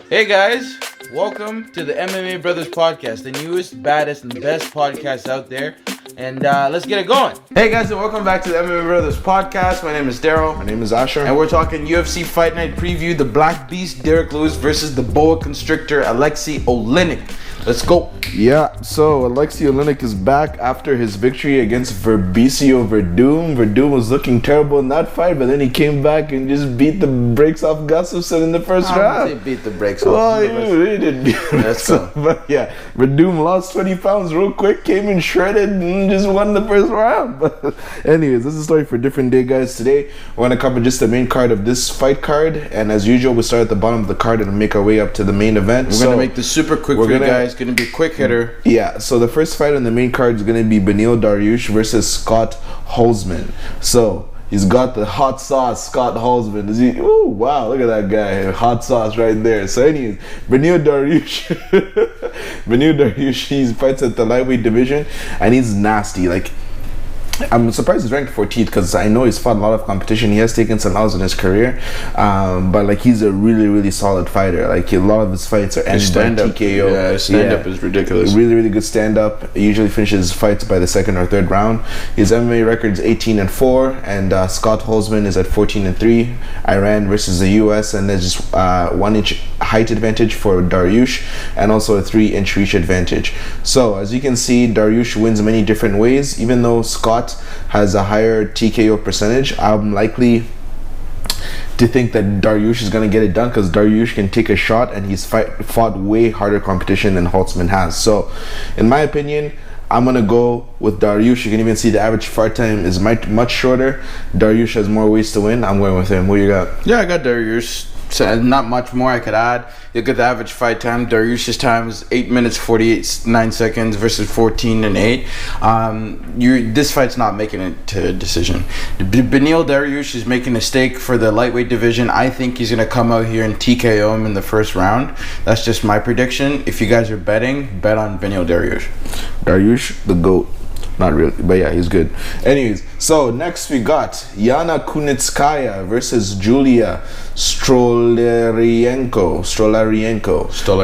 Hey guys, welcome to the MMA Brothers Podcast, the newest, baddest, and best podcast out there. And let's get it going. Hey guys, and welcome back to the MMA Brothers Podcast. My name is Daryl. My name is Asher. And we're talking UFC Fight Night Preview, the Black Beast Derrick Lewis versus the Boa Constrictor Aleksei Oleinik. Let's go. Yeah, so Aleksei Oleinik is back after his victory against Fabricio Verdum. Verdum was looking terrible in that fight, but then he came back and just beat the brakes off Gustafsson in the first round. They beat the brakes off. Well, he really did beat him. Let's go. But yeah, Verdum lost 20 pounds real quick, came in shredded, and just won the first round. But anyways, this is a story for a different day, guys. Today, we're going to cover just the main card of this fight card. And as usual, we start at the bottom of the card and make our way up to the main event. We're going to make this super quick for you guys. Going to be a quick hitter. Yeah, so the first fight on the main card is going to be Beneil Dariush versus Scott Holzman. So he's got the hot sauce, Scott Holzman. Oh, wow, look at that guy. Hot sauce right there. So anyways, Beneil Dariush, he fights at the lightweight division, and he's nasty. Like, I'm surprised he's ranked 14th because I know he's fought a lot of competition. He has taken some L's in his career, but like he's a really, really solid fighter. Like a lot of his fights are ended by TKO. Yeah, his stand-up is ridiculous. Really, really good stand-up. He usually finishes fights by the second or third round. His MMA record is 18-4, and Scott Holzman is at 14-3. Iran versus the US, and there's just 1 inch height advantage for Dariush, and also a 3-inch reach advantage. So as you can see, Dariush wins many different ways. Even though Scott has a higher TKO percentage, I'm likely to think that Dariush is going to get it done because Dariush can take a shot, and he's fought way harder competition than Holtzman has. So in my opinion, I'm going to go with Dariush. You can even see the average fight time is much shorter. Dariush has more ways to win. I'm going with him. What you got? Yeah, I got Dariush. So not much more I could add. Look at the average fight time. Dariush's time is 8 minutes 49 seconds versus 14 and 8. This fight's not making it to a decision. Beneil Dariush is making a stake for the lightweight division. I think he's gonna come out here and TKO him in the first round. That's just my prediction. If you guys are betting, bet on Beneil Dariush. Dariush, the GOAT. Not really, but yeah, he's good. Anyways, so next we got Yana Kunitskaya versus Julia Stolarienko.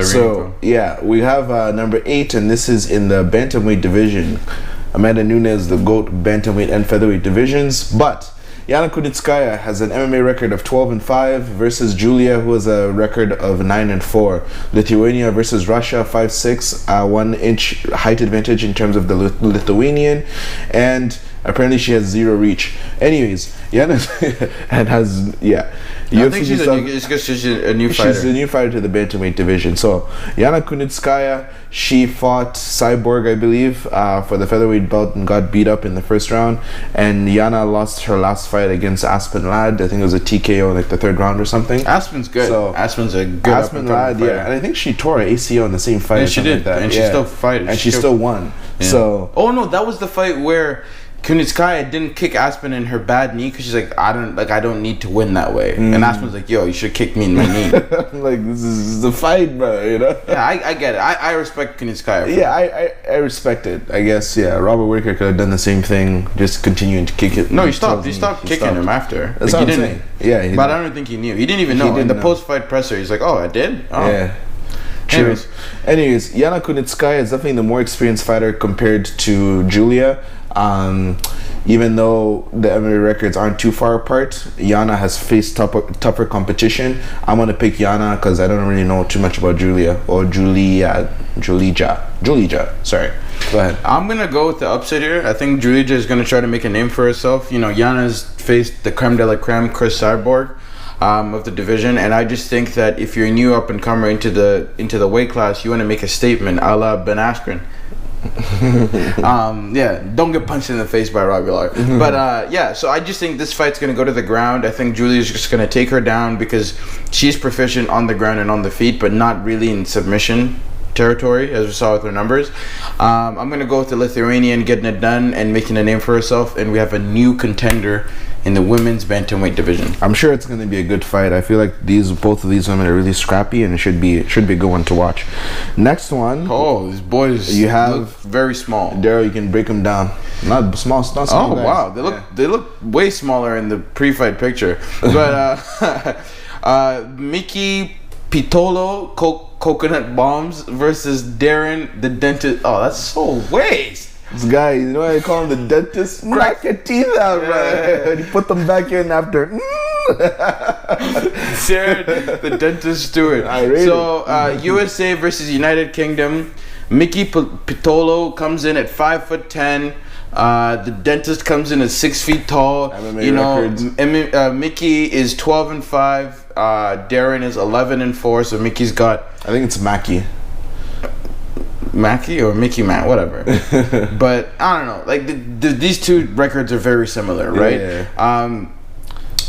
So yeah, we have number 8, and this is in the bantamweight division. Amanda Nunes, the GOAT, bantamweight and featherweight divisions. But Yana Kunitskaya has an MMA record of 12-5 versus Julia, who has a record of 9-4. Lithuania versus Russia, 5'6", 1 inch height advantage in terms of the Lithuanian, and apparently she has 0 reach. Anyways, Yana and has I think she's a new fighter. She's a new fighter to the bantamweight division. So Yana Kunitskaya, she fought Cyborg, I believe, for the featherweight belt and got beat up in the first round. And Yana lost her last fight against Aspen Ladd. I think it was a TKO in like the 3rd round or something. Aspen's good. So Aspen's a good Aspen Ladd, yeah. And I think she tore her ACL in the same fight. Yeah, she did, like that. and she still fighted. And she still won. Yeah. So no, that was the fight where Kunitskaya didn't kick Aspen in her bad knee because she's like, I don't need to win that way. And Aspen's like, yo, you should kick me in my knee. Like, this is the fight, bro, you know? Yeah, I get it. I respect Kunitskaya. Yeah, I respect it. I guess, yeah, Robert Whittaker could have done the same thing, just continuing to kick it. No, he stopped kicking him after. That's what I'm saying. Yeah, but I don't think he knew. He didn't even know. In the post-fight presser, he's like, oh, I did? Oh. Yeah. True. Anyways, Yana Kunitskaya is definitely the more experienced fighter compared to Julia. Even though the MMA records aren't too far apart, Yana has faced tougher competition. I'm gonna pick Yana because I don't really know too much about Julia. Sorry. Go ahead. I'm gonna go with the upset here. I think Julija is gonna try to make a name for herself. You know, Yana's faced the creme de la creme, Chris Cyborg, of the division, and I just think that if you're a new up and comer into the weight class, you want to make a statement, a la Ben Askren. Don't get punched in the face by Robbie Lawler. But so I just think this fight's gonna go to the ground. I think Julia's just gonna take her down because she's proficient on the ground and on the feet, but not really in submission territory, as we saw with her numbers. I'm gonna go with the Lithuanian getting it done and making a name for herself, and we have a new contender in the women's bantamweight division. I'm sure it's gonna be a good fight. I feel like both of these women are really scrappy, and it should be a good one to watch. Next one. Oh, these boys look very small. Daryl, you can break them down. Not small guys. Wow, they look way smaller in the pre-fight picture. But Miki Pitolo coconut bombs versus Darren the dentist. Oh, that's so waste. This guy, you know why I call him the dentist? Crack your teeth out, bro. And he put them back in after. Darren the dentist Stewart. So USA versus United Kingdom. Mickey Pitolo comes in at 5'10". The dentist comes in at 6 feet tall. MMA Mickey is 12-5. Darren is 11-4. So Mickey's got. I think it's Mackie. Mackie or Mickey Matt, whatever. But I don't know. Like these two records are very similar, right? Yeah.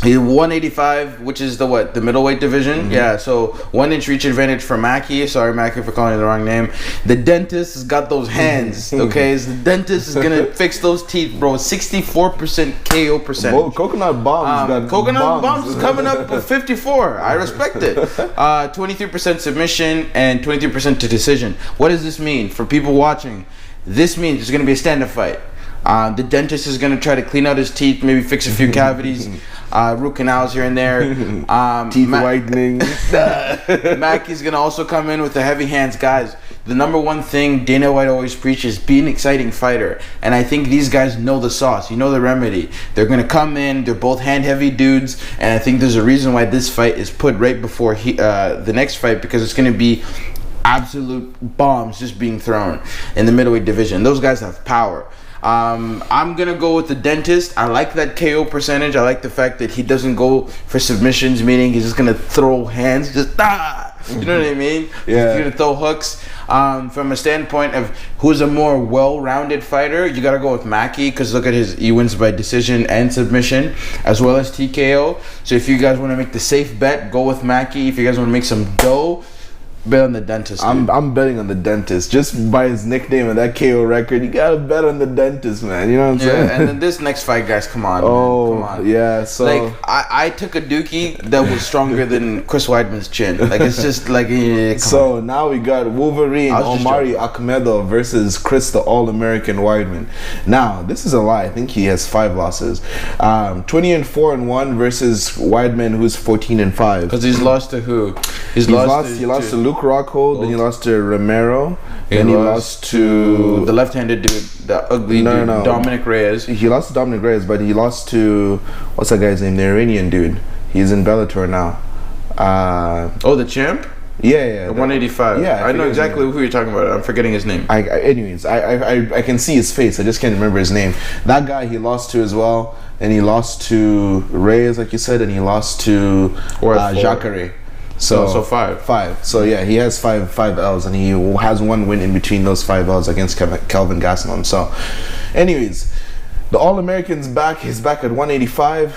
185, which is the middleweight division. Mm-hmm. Yeah, so 1 inch reach advantage for Mackie. Sorry, Mackie, for calling you the wrong name. The dentist has got those hands. Okay, so the dentist is gonna fix those teeth, bro. 64% KO percentage. Whoa, coconut bombs. Coconut bombs is coming up with 54. I respect it. 23% submission and 23% to decision. What does this mean for people watching? This means it's gonna be a stand-up fight. The dentist is gonna try to clean out his teeth, maybe fix a few cavities. Root canals here and there. Teeth whitening. Mackey's gonna also come in with the heavy hands. Guys, the number one thing Dana White always preaches: be an exciting fighter. And I think these guys know the sauce. You know the remedy. They're gonna come in. They're both hand heavy dudes, and I think there's a reason why this fight is put right before the next fight, because it's gonna be absolute bombs just being thrown in the middleweight division. Those guys have power. I'm gonna go with the dentist. I like that KO percentage. I like the fact that he doesn't go for submissions, meaning he's just gonna throw hands, just you know what I mean? Yeah. He's gonna throw hooks. From a standpoint of who's a more well-rounded fighter, you gotta go with Mackie, because look at he wins by decision and submission, as well as TKO. So if you guys want to make the safe bet, go with Mackie. If you guys want to make some dough, bet on the dentist. I'm betting on the dentist just by his nickname and that KO record. You gotta bet on the dentist, man. You know what I'm saying? And then this next fight, guys, come on. Oh, man. Come on. Yeah. So like I took a dookie that was stronger than Chris Weidman's chin. Like it's just like so now we got Wolverine Omari Akhmedov versus Chris the All-American Weidman. Now this is a lie. I think he has 5 losses. 20-4-1 versus Weidman, who's 14-5. Because he's lost to who? He lost to Luke Rockhold, then he lost to Romero, then he lost to the left-handed dude, the ugly dude, Dominic Reyes. He lost to Dominic Reyes, but he lost to, what's that guy's name? The Iranian dude. He's in Bellator now. The champ? Yeah. The 185. Yeah, I know exactly who you're talking about. I'm forgetting his name. Anyways, I can see his face. I just can't remember his name. That guy he lost to as well, and he lost to Reyes, like you said, and he lost to Jacare. So 5. So yeah, he has five L's, and he has 1 win in between those 5 L's against Kelvin Gastelum. So, anyways, the All-American's back. He's back at 185.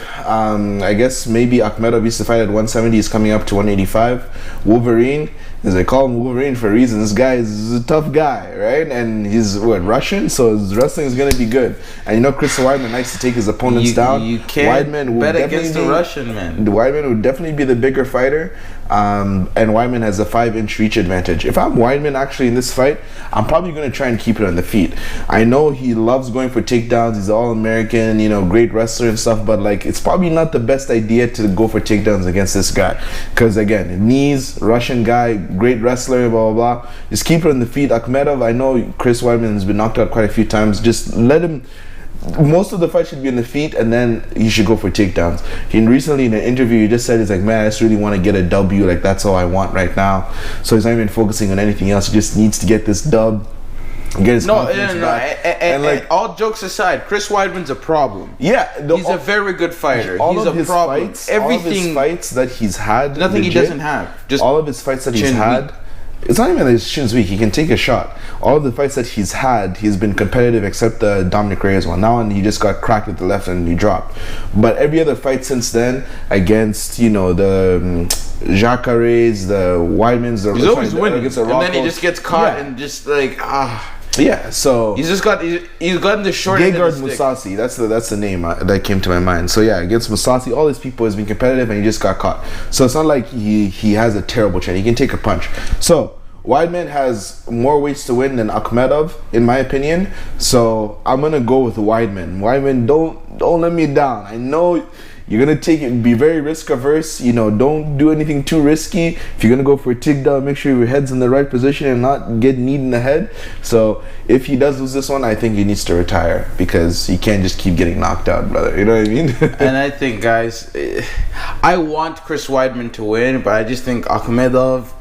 I guess maybe Akhmedov used to fight at 170. He's coming up to 185. Wolverine, as they call him Wolverine for a reason. This guy is a tough guy, right? And he's Russian, so his wrestling is gonna be good. And you know, Chris Weidman likes to take his opponents down. You can't bet against the Russian man. The Weidman would definitely be the bigger fighter. And Weidman has a 5-inch reach advantage. If I'm Weidman actually in this fight, I'm probably going to try and keep it on the feet. I know he loves going for takedowns. He's All-American, great wrestler and stuff, but like it's probably not the best idea to go for takedowns against this guy, because again, knees, Russian guy, great wrestler, blah blah blah. Just keep it on the feet. Akhmedov, I know Chris Weidman has been knocked out quite a few times. Just let him. Most of the fight should be on the feet, and then you should go for takedowns. He recently in an interview, he just said, he's like, man, I just really want to get a W. Like, that's all I want right now. So he's not even focusing on anything else. He just needs to get this dub, get his confidence back. And like, all jokes aside, Chris Weidman's a problem. Yeah, he's a very good fighter. All he's of a his problem. Fights, all of his fights that he's had, nothing he doesn't have. Just all of his fights that he's had. It's not even that his chin's weak. He can take a shot. All of the fights that he's had, he's been competitive except the Dominic Reyes one. Now and he just got cracked with the left and he dropped. But every other fight since then, against the Jacares, the Weidmans, he's always winning. And then he just gets caught and just like Yeah, so he's gotten the short end of the stick. Musasi, that's the name that came to my mind. So yeah, against Musasi, all these people has been competitive and he just got caught. So it's not like he has a terrible chin. He can take a punch. So Weidman has more ways to win than Akhmedov, in my opinion. So I'm gonna go with Weidman. Weidman, don't let me down. I know You're gonna be very risk averse. Don't do anything too risky. If you're gonna go for a takedown, make sure your head's in the right position and not get kneed in the head. So if he does lose this one, I think he needs to retire because he can't just keep getting knocked out, brother. You know what I mean? And I think, guys, I want Chris Weidman to win, but I just think Akhmedov,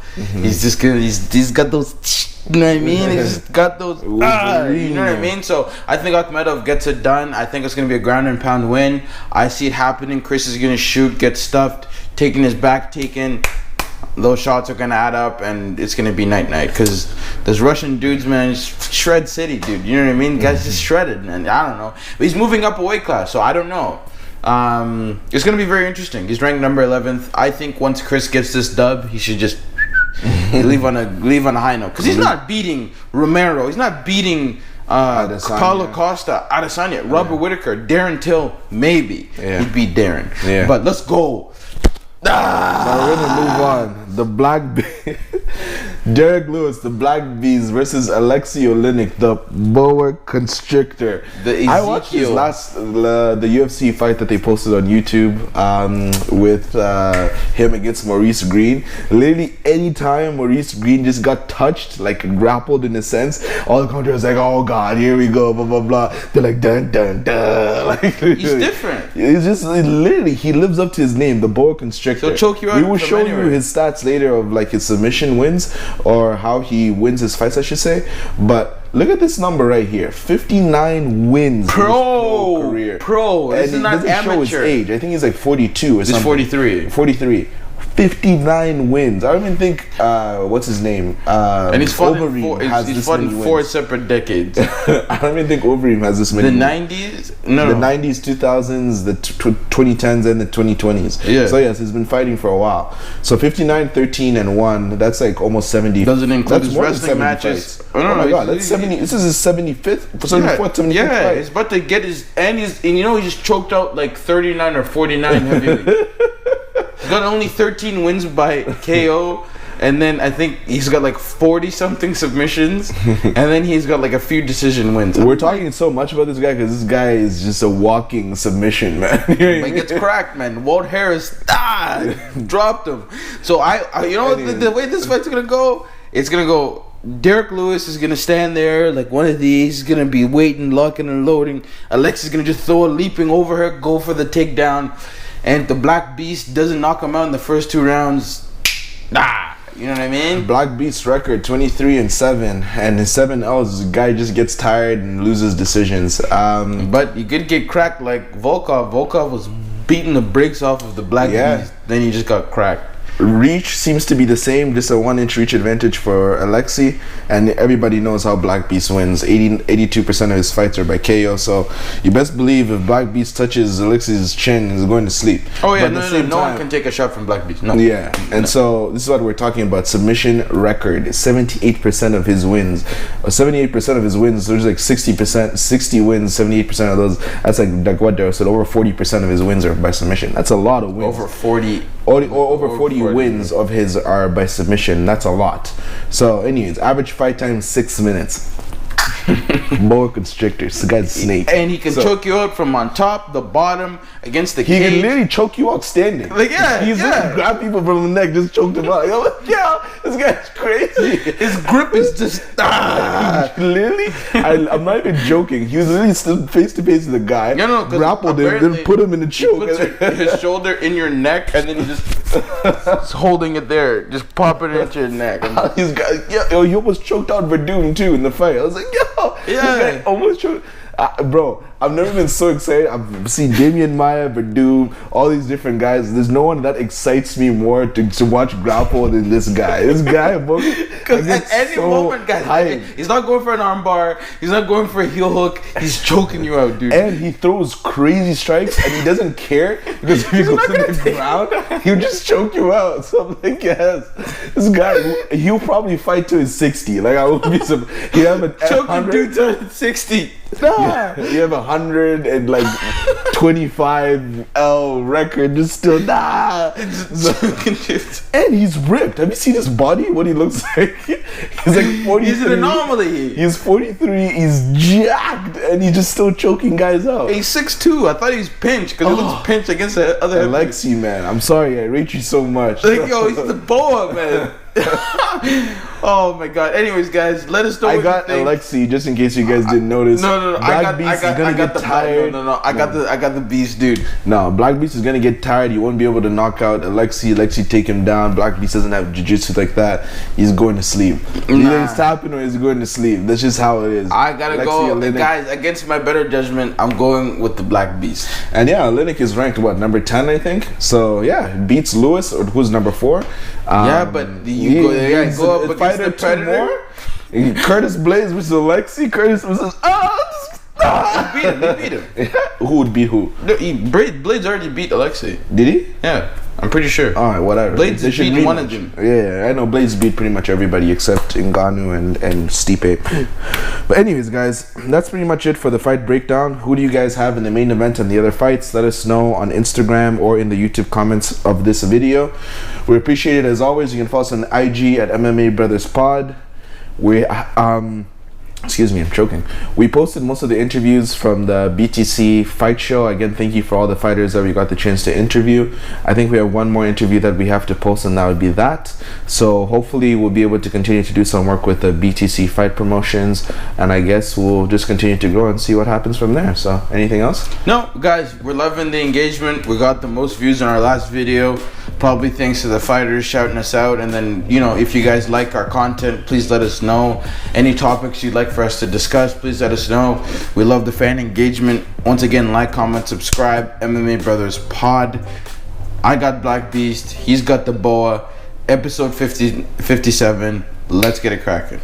he's got those. You know what I mean? He's got those. You know what I mean? So I think Akhmedov gets it done. I think it's going to be a ground and pound win. I see it happening. Chris is going to shoot, get stuffed, taking his back taken. Those shots are going to add up, and it's going to be night-night. Because those Russian dudes, man, shred city, dude. You know what I mean? Guys just shredded, man. I don't know. But he's moving up a weight class, so I don't know. It's going to be very interesting. He's ranked number 11th. I think once Chris gets this dub, he should just leave on a high note, because he's not beating Romero, he's not beating Paulo Costa, Adesanya, Robert Whittaker, Darren Till, maybe he'd beat Darren. But let's go. Now we're gonna move on. The Black Derrick Lewis, the Black Beast versus Aleksei Oleinik, the boa constrictor. I watched his last the UFC fight that they posted on YouTube with him against Maurice Green. Literally, anytime Maurice Green just got touched, like grappled in a sense, all the commentators like, "Oh God, here we go," blah blah blah. They're like, "Dun dun dun." Like, he's different. He's just literally, he lives up to his name, the boa constrictor. He'll choke you out. We will show you his stats later of like his submission wins, or how he wins his fights, I should say. But look at this number right here: 59 wins in his pro career. And this is not amateur. Show his age. I think he's like 42 or something. He's 43. 43. 59 wins. I don't even think what's his name? And he's fought in four separate decades. I don't even think Overeem has this many. The 90s? No. The 90s, 2000s, the 2010s, and the 2020s. Yeah. So yes, he's been fighting for a while. So 59, 13, and 1. That's like almost 70. Doesn't include his wrestling matches. Oh my God, that's 70. This is his 75th, 74th, 75th. Yeah, fight. he's about to get his and he just choked out like 39 or 49 heavyweight. He's got only 13 wins by KO, and then I think he's got like 40 something submissions, and then he's got like a few decision wins. We're talking so much about this guy because this guy is just a walking submission, man. He gets cracked, man. Walt Harris dropped him. So the way this fight's gonna go, it's gonna go. Derrick Lewis is gonna stand there like one of these. He's gonna be waiting, locking and loading. Alexis gonna just throw a leaping over her, go for the takedown. And if the Black Beast doesn't knock him out in the first 2 rounds, you know what I mean? Black Beast record 23-7, and his 7 L's. The guy just gets tired and loses decisions. But you could get cracked like Volkov. Volkov was beating the brakes off of the Black Beast. Then he just got cracked. Reach seems to be the same, just a 1-inch reach advantage for Aleksei, and everybody knows how Black Beast wins. 82% of his fights are by KO, so you best believe if Black Beast touches Alexei's chin, he's going to sleep. Oh yeah, no one can take a shot from Black Beast. No. Yeah, and so this is what we're talking about: submission record. 78% of his wins, or 78% of his wins. There's like 60%, 60 wins, 78% of those. That's like what Darryl said. Over 40% of his wins are by submission. That's a lot of wins. Over 40. Over 40 wins of his are by submission. That's a lot. So anyways, average fight time 6 minutes. Boa constrictors. The guy's a snake. And he can choke you out from on top, the bottom, against the cage. He can literally choke you out standing. Like, He's just grab people from the neck, just choke them out. Yo, this guy's crazy. His grip is just literally, I'm not even joking. He was literally still face to face with the guy. Grappled him, then put him in the choke. He puts his shoulder in your neck, and then he just holding it there, just popping it into your neck. These guys, he almost choked out Verdun too in the fight. I was like, this guy almost choked. Bro, I've never been so excited. I've seen Damian Maia, Verdun, all these different guys. There's no one that excites me more to watch grapple than this guy. This guy, because at any moment, guys, he's not going for an arm bar. He's not going for a heel hook. He's choking you out, dude. And he throws crazy strikes, and he doesn't care because if he goes to the ground, he'll just choke you out. So I'm like, yes, this guy, he'll probably fight to his 60. Like I would be surprised. He have a choking dudes at 60. Nah. You have 125L record, just still nah. And he's ripped. Have you seen his body? What he looks like? He's like 43. He's an anomaly. He's 43. He's jacked, and he's just still choking guys out. He's 6'2". I thought he was pinched because he looks pinched against the other. Aleksei, man, I'm sorry, I rate you so much. Like, yo, he's the boa, man. Oh my god. Anyways, guys, let us know. I got Aleksei just in case you guys didn't notice. No. Black Beast is gonna get tired. No. I got the Beast, dude. No, Black Beast is gonna get tired. You won't be able to knock out Aleksei. Aleksei take him down. Black Beast doesn't have jiu-jitsu like that. He's going to sleep. Either he's tapping or he's going to sleep. That's just how it is. I gotta go, guys. Against my better judgment, I'm going with the Black Beast. And yeah, Oleinik is ranked what, number 10, I think. So yeah, beats Lewis, or who's number 4. Yeah, but you go up against the Predator. Curtis Blades versus Aleksei. Curtis versus He beat him. Who would beat who? No, Blades already beat Aleksei. Did he? Yeah, I'm pretty sure. Alright, whatever. Blades beat one of them. Yeah, I know Blades beat pretty much everybody except Ngannou and Stipe. But anyways, guys, that's pretty much it for the fight breakdown. Who do you guys have in the main event and the other fights? Let us know on Instagram or in the YouTube comments of this video. We appreciate it as always. You can follow us on IG at MMA Brothers Pod. We excuse me, I'm choking. We posted most of the interviews from the BTC fight show. Again, thank you for all the fighters that we got the chance to interview. I think we have one more interview that we have to post, and that would be that. So hopefully we'll be able to continue to do some work with the BTC fight promotions, and I guess we'll just continue to grow and see what happens from there. So anything else? No, guys, we're loving the engagement. We got the most views in our last video, probably thanks to the fighters shouting us out. And then, you know, if you guys like our content, please let us know. Any topics you'd like for us to discuss, please let us know. We love the fan engagement. Once again, like, comment, subscribe. MMA Brothers Pod. I got Black Beast. He's got the boa. Episode 57. Let's get it cracking.